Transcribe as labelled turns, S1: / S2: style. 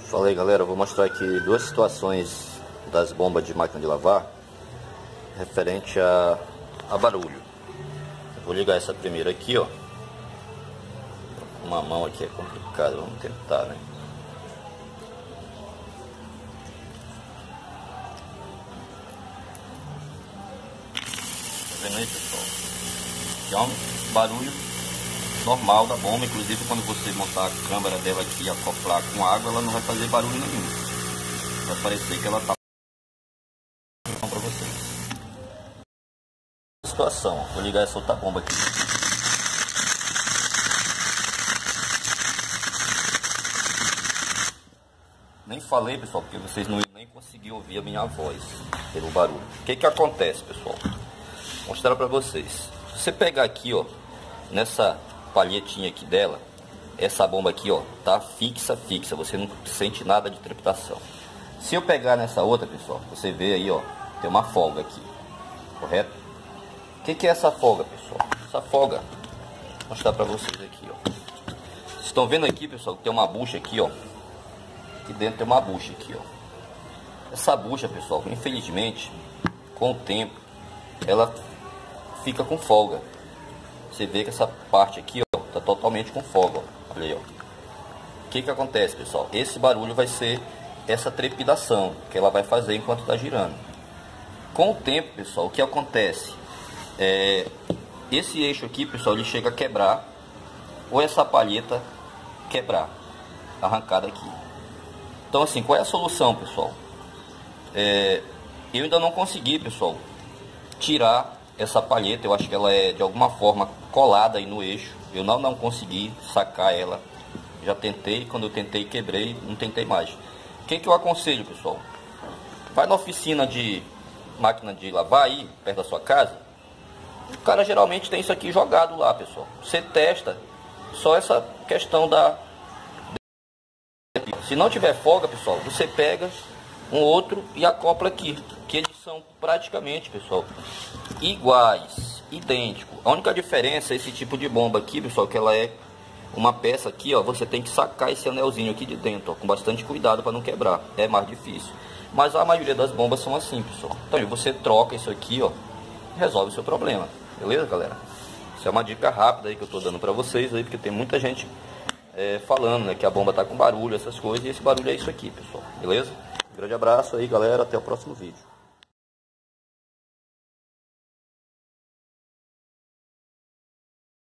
S1: Fala aí, galera, eu vou mostrar aqui duas situações das bombas de máquina de lavar referente a barulho. Eu vou ligar essa primeira aqui, ó. Uma mão aqui é complicado, vamos tentar, né? Tá vendo aí, pessoal? Aqui é um barulho normal da bomba, inclusive quando você montar a câmera dela aqui e acoplar com água, ela não vai fazer barulho nenhum. Vai parecer que ela tá para vocês. Situação, vou ligar essa outra bomba aqui. Nem falei, pessoal, porque vocês não iam nem conseguir ouvir a minha voz pelo barulho. O que que acontece, pessoal? Vou mostrar para vocês. Se você pegar aqui, ó, nessa palhetinha aqui dela, essa bomba aqui, ó, tá fixa, você não sente nada de trepitação. Se eu pegar nessa outra, pessoal, você vê aí, ó, tem uma folga aqui, correto? O que que é essa folga, pessoal? Essa folga, vou mostrar pra vocês aqui, ó. Vocês estão vendo aqui, pessoal, que tem uma bucha aqui, ó. Aqui dentro tem uma bucha aqui, ó. Essa bucha, pessoal, infelizmente, com o tempo, ela fica com folga. Você vê que essa parte aqui, ó, tá totalmente com folga, ó. Olha aí, ó. O que que acontece, pessoal? Esse barulho vai ser essa trepidação que ela vai fazer enquanto tá girando. Com o tempo, pessoal, o que acontece? Esse eixo aqui, pessoal, ele chega a quebrar, ou essa palheta quebrar, arrancada aqui. Então, assim, qual é a solução, pessoal? Eu ainda não consegui, pessoal, tirar essa palheta. Eu acho que ela é de alguma forma colada aí no eixo. Eu não consegui sacar ela. Já tentei, quando eu tentei quebrei, não tentei mais. O que que eu aconselho, pessoal? Vai na oficina de máquina de lavar aí, perto da sua casa. O cara geralmente tem isso aqui jogado lá, pessoal. Você testa só essa questão da... Se não tiver folga, pessoal, você pega um outro e acopla aqui, que eles são praticamente, pessoal, iguais, idênticos. A única diferença é esse tipo de bomba aqui, pessoal, que ela é uma peça aqui, ó, você tem que sacar esse anelzinho aqui de dentro, ó, com bastante cuidado para não quebrar, é mais difícil. Mas a maioria das bombas são assim, pessoal. Então você troca isso aqui, ó, e resolve o seu problema, beleza, galera? Isso é uma dica rápida aí que eu tô dando para vocês aí, porque tem muita gente falando, né, que a bomba tá com barulho, essas coisas, e esse barulho é isso aqui, pessoal, beleza? Um grande abraço aí, galera, até o próximo vídeo.